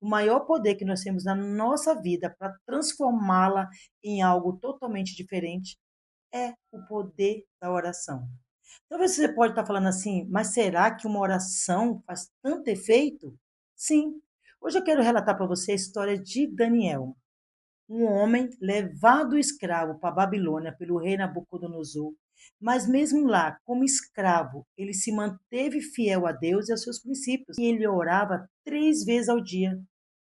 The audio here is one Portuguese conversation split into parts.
o maior poder que nós temos na nossa vida para transformá-la em algo totalmente diferente é o poder da oração. Talvez você pode estar falando assim, mas será que uma oração faz tanto efeito? Sim. Hoje eu quero relatar para você a história de Daniel, um homem levado escravo para a Babilônia pelo rei Nabucodonosor, mas mesmo lá, como escravo, ele se manteve fiel a Deus e aos seus princípios, e ele orava 3 vezes ao dia.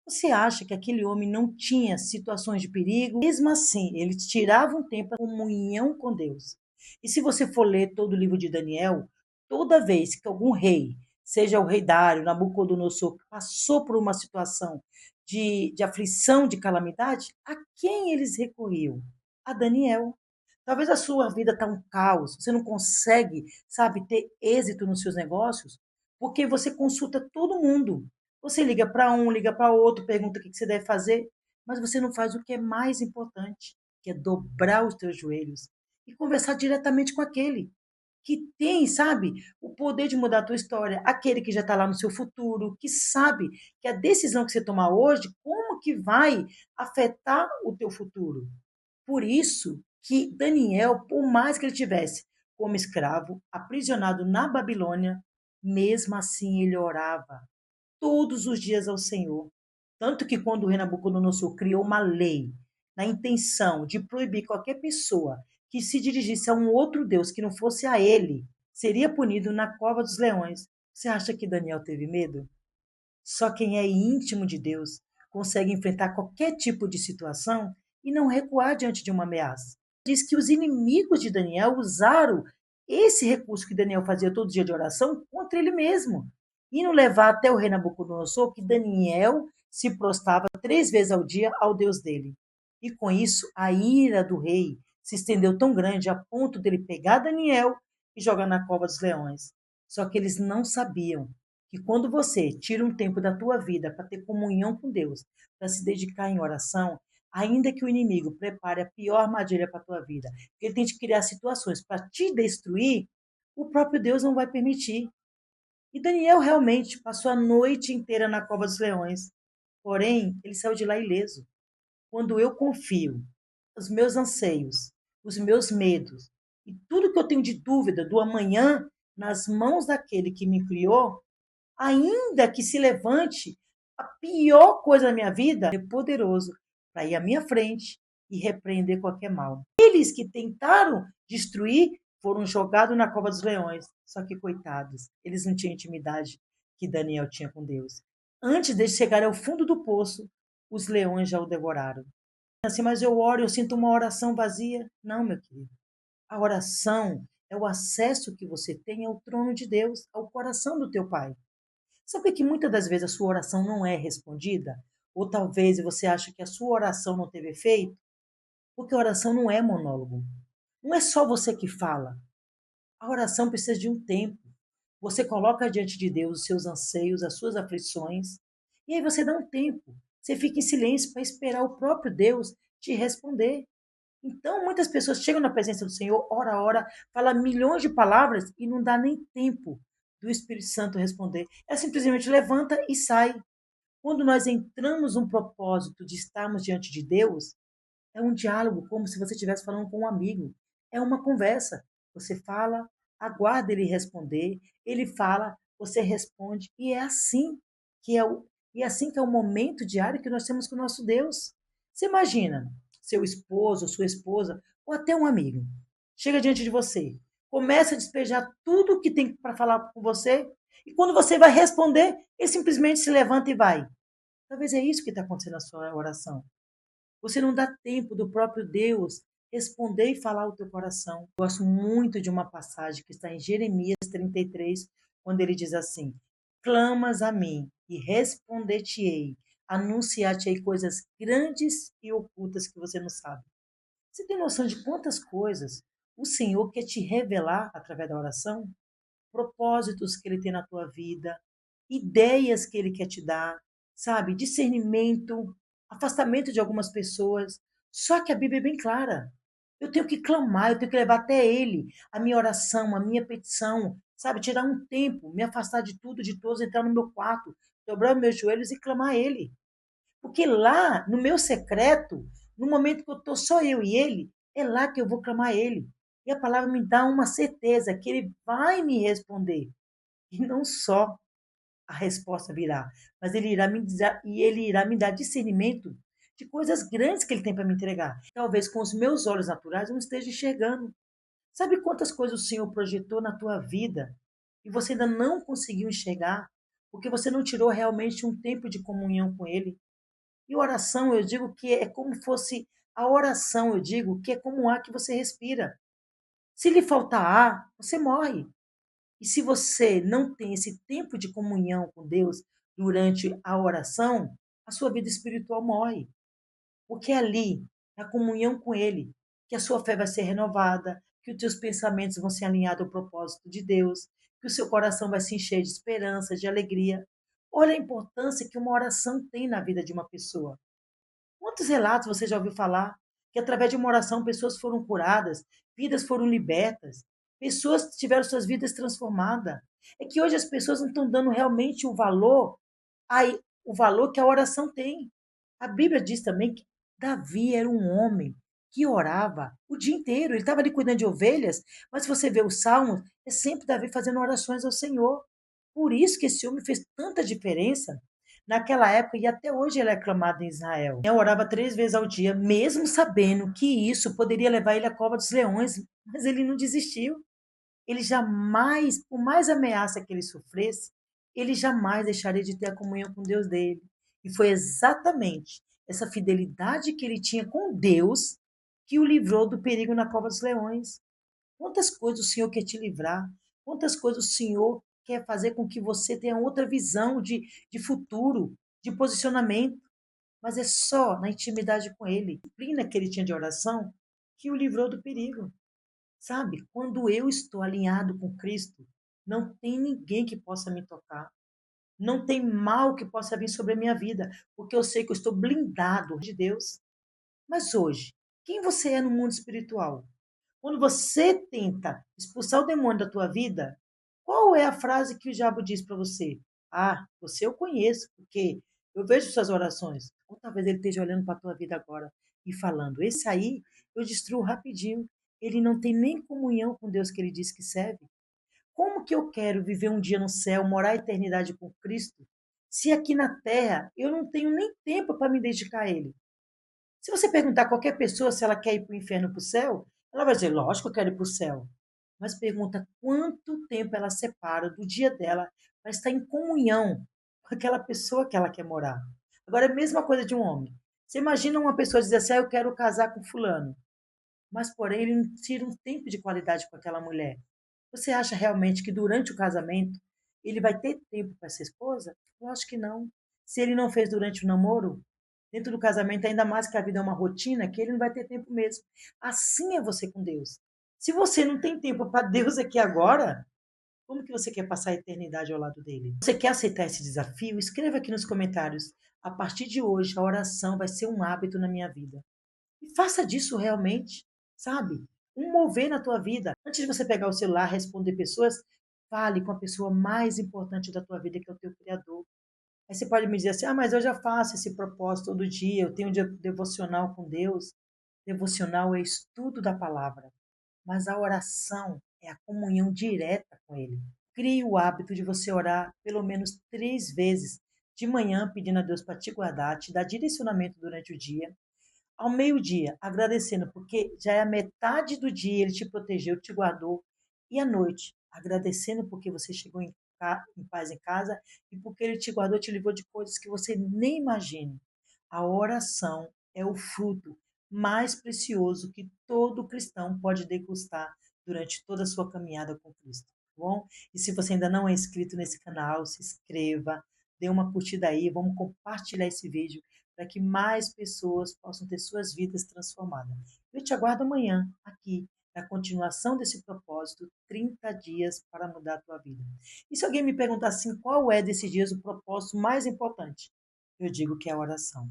Você acha que aquele homem não tinha situações de perigo? Mesmo assim, ele tirava um tempo para comunhão com Deus. E se você for ler todo o livro de Daniel, toda vez que algum rei, seja o rei Dário, Nabucodonosor, passou por uma situação de aflição, de calamidade, a quem eles recorriam? A Daniel. Talvez a sua vida está um caos, você não consegue, sabe, ter êxito nos seus negócios, porque você consulta todo mundo. Você liga para um, liga para outro, pergunta o que você deve fazer, mas você não faz o que é mais importante, que é dobrar os teus joelhos e conversar diretamente com aquele que tem, sabe, o poder de mudar a tua história, aquele que já está lá no seu futuro, que sabe que a decisão que você tomar hoje, como que vai afetar o teu futuro. Por isso que Daniel, por mais que ele tivesse como escravo, aprisionado na Babilônia, mesmo assim ele orava todos os dias ao Senhor. Tanto que quando o rei Nabucodonosor criou uma lei na intenção de proibir qualquer pessoa que se dirigisse a um outro Deus que não fosse a ele, seria punido na cova dos leões. Você acha que Daniel teve medo? Só quem é íntimo de Deus consegue enfrentar qualquer tipo de situação e não recuar diante de uma ameaça. Diz que os inimigos de Daniel usaram esse recurso que Daniel fazia todo dia de oração contra ele mesmo. E não levar até o rei Nabucodonosor que Daniel se prostrava 3 vezes ao dia ao Deus dele. E com isso, a ira do rei se estendeu tão grande a ponto dele pegar Daniel e jogar na cova dos leões. Só que eles não sabiam que quando você tira um tempo da tua vida para ter comunhão com Deus, para se dedicar em oração, ainda que o inimigo prepare a pior armadilha para a tua vida, que ele tente criar situações para te destruir, o próprio Deus não vai permitir. E Daniel realmente passou a noite inteira na cova dos leões. Porém, ele saiu de lá ileso. Quando eu confio os meus anseios, os meus medos e tudo que eu tenho de dúvida do amanhã nas mãos daquele que me criou, ainda que se levante a pior coisa da minha vida, é poderoso para ir à minha frente e repreender qualquer mal. Eles que tentaram destruir foram jogados na cova dos leões. Só que, coitados, eles não tinham intimidade que Daniel tinha com Deus. Antes de chegar ao fundo do poço, os leões já o devoraram. Assim, mas eu oro, eu sinto uma oração vazia. Não, meu querido. A oração é o acesso que você tem ao trono de Deus, ao coração do teu Pai. Sabe que muitas das vezes a sua oração não é respondida? Ou talvez você acha que a sua oração não teve efeito? Porque a oração não é monólogo. Não é só você que fala. A oração precisa de um tempo. Você coloca diante de Deus os seus anseios, as suas aflições, e aí você dá um tempo. Você fica em silêncio para esperar o próprio Deus te responder. Então, muitas pessoas chegam na presença do Senhor, ora, ora, fala milhões de palavras e não dá nem tempo do Espírito Santo responder. É simplesmente levanta e sai. Quando nós entramos num propósito de estarmos diante de Deus, é um diálogo como se você estivesse falando com um amigo. É uma conversa. Você fala, aguarda ele responder, ele fala, você responde, e é assim que é o momento diário que nós temos com o nosso Deus. Você imagina seu esposo, sua esposa, ou até um amigo, chega diante de você, começa a despejar tudo que tem para falar com você, e quando você vai responder, ele simplesmente se levanta e vai. Talvez é isso que está acontecendo na sua oração. Você não dá tempo do próprio Deus responder e falar o teu coração. Eu gosto muito de uma passagem que está em Jeremias 33, quando ele diz assim: clamas a mim e responder-te-ei, anunciar-te-ei coisas grandes e ocultas que você não sabe. Você tem noção de quantas coisas o Senhor quer te revelar através da oração? Propósitos que ele tem na tua vida, ideias que ele quer te dar, sabe? Discernimento, afastamento de algumas pessoas. Só que a Bíblia é bem clara. Eu tenho que clamar, eu tenho que levar até ele a minha oração, a minha petição, sabe? Tirar um tempo, me afastar de tudo, de todos, entrar no meu quarto, dobrar os meus joelhos e clamar a Ele. Porque lá, no meu secreto, no momento que eu estou só eu e Ele, é lá que eu vou clamar a Ele. E a palavra me dá uma certeza que Ele vai me responder. E não só a resposta virá, mas Ele irá me dizer, e Ele irá me dar discernimento de coisas grandes que Ele tem para me entregar. Talvez com os meus olhos naturais eu não esteja enxergando. Sabe quantas coisas o Senhor projetou na tua vida e você ainda não conseguiu enxergar? Porque você não tirou realmente um tempo de comunhão com Ele. E oração, eu digo que é como fosse a oração, eu digo que é como o ar que você respira. Se lhe faltar ar, você morre. E se você não tem esse tempo de comunhão com Deus durante a oração, a sua vida espiritual morre. Porque é ali, na comunhão com Ele, que a sua fé vai ser renovada, que os teus pensamentos vão ser alinhados ao propósito de Deus, que o seu coração vai se encher de esperança, de alegria. Olha a importância que uma oração tem na vida de uma pessoa. Quantos relatos você já ouviu falar que através de uma oração pessoas foram curadas, vidas foram libertas, pessoas tiveram suas vidas transformadas? É que hoje as pessoas não estão dando realmente aí, o valor que a oração tem. A Bíblia diz também que Davi era um homem que orava o dia inteiro. Ele estava ali cuidando de ovelhas, mas se você vê os salmos, é sempre Davi fazendo orações ao Senhor. Por isso que esse homem fez tanta diferença naquela época e até hoje ele é aclamado em Israel. Eu orava 3 vezes ao dia, mesmo sabendo que isso poderia levar ele à cova dos leões, mas ele não desistiu. Ele jamais, por mais ameaça que ele sofresse, ele jamais deixaria de ter a comunhão com Deus dele. E foi exatamente essa fidelidade que ele tinha com Deus que o livrou do perigo na cova dos leões. Quantas coisas o Senhor quer te livrar? Quantas coisas o Senhor quer fazer com que você tenha outra visão de futuro, de posicionamento? Mas é só na intimidade com Ele, a disciplina que ele tinha de oração, que o livrou do perigo. Sabe? Quando eu estou alinhado com Cristo, não tem ninguém que possa me tocar. Não tem mal que possa vir sobre a minha vida, porque eu sei que eu estou blindado de Deus. Mas hoje, quem você é no mundo espiritual? Quando você tenta expulsar o demônio da tua vida, qual é a frase que o diabo diz para você? Ah, você eu conheço, porque eu vejo suas orações. Ou talvez ele esteja olhando para a tua vida agora e falando: esse aí eu destruo rapidinho. Ele não tem nem comunhão com Deus que ele diz que serve. Como que eu quero viver um dia no céu, morar a eternidade com Cristo, se aqui na terra eu não tenho nem tempo para me dedicar a Ele? Se você perguntar a qualquer pessoa se ela quer ir para o inferno ou para o céu, ela vai dizer, lógico que eu quero ir para o céu. Mas pergunta quanto tempo ela separa do dia dela para estar em comunhão com aquela pessoa que ela quer morar. Agora, é a mesma coisa de um homem. Você imagina uma pessoa dizer assim, eu quero casar com fulano, mas porém ele não tira um tempo de qualidade com aquela mulher. Você acha realmente que durante o casamento ele vai ter tempo para essa esposa? Eu acho que não. Se ele não fez durante o namoro, dentro do casamento, ainda mais que a vida é uma rotina, que ele não vai ter tempo mesmo. Assim é você com Deus. Se você não tem tempo para Deus aqui agora, como que você quer passar a eternidade ao lado dele? Você quer aceitar esse desafio? Escreva aqui nos comentários. A partir de hoje, a oração vai ser um hábito na minha vida. E faça disso realmente, sabe? Um mover na tua vida. Antes de você pegar o celular, responder pessoas, fale com a pessoa mais importante da tua vida, que é o teu Criador. Aí você pode me dizer assim, ah, mas eu já faço esse propósito todo dia, eu tenho um dia devocional com Deus. Devocional é estudo da palavra, mas a oração é a comunhão direta com Ele. Crie o hábito de você orar pelo menos 3 vezes de manhã, pedindo a Deus para te guardar, te dar direcionamento durante o dia. Ao meio-dia, agradecendo, porque já é a metade do dia ele te protegeu, te guardou. E à noite, agradecendo porque você chegou em paz em casa e porque ele te guardou, te livrou de coisas que você nem imagina. A oração é o fruto mais precioso que todo cristão pode degustar durante toda a sua caminhada com Cristo, tá bom? E se você ainda não é inscrito nesse canal, se inscreva, dê uma curtida aí, vamos compartilhar esse vídeo para que mais pessoas possam ter suas vidas transformadas. Eu te aguardo amanhã aqui na continuação desse propósito, 30 dias para mudar a tua vida. E se alguém me perguntar assim, qual é desses dias o propósito mais importante? Eu digo que é a oração.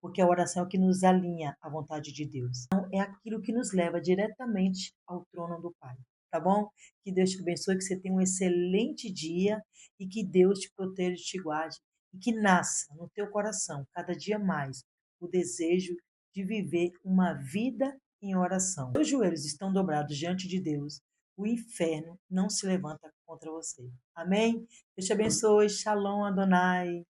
Porque a oração é o que nos alinha à vontade de Deus. Então, é aquilo que nos leva diretamente ao trono do Pai. Tá bom? Que Deus te abençoe, que você tenha um excelente dia e que Deus te proteja e te guarde. e que nasça no teu coração cada dia mais o desejo de viver uma vida em oração. Os joelhos estão dobrados diante de Deus, o inferno não se levanta contra você. Amém? Deus te abençoe. Shalom, Adonai.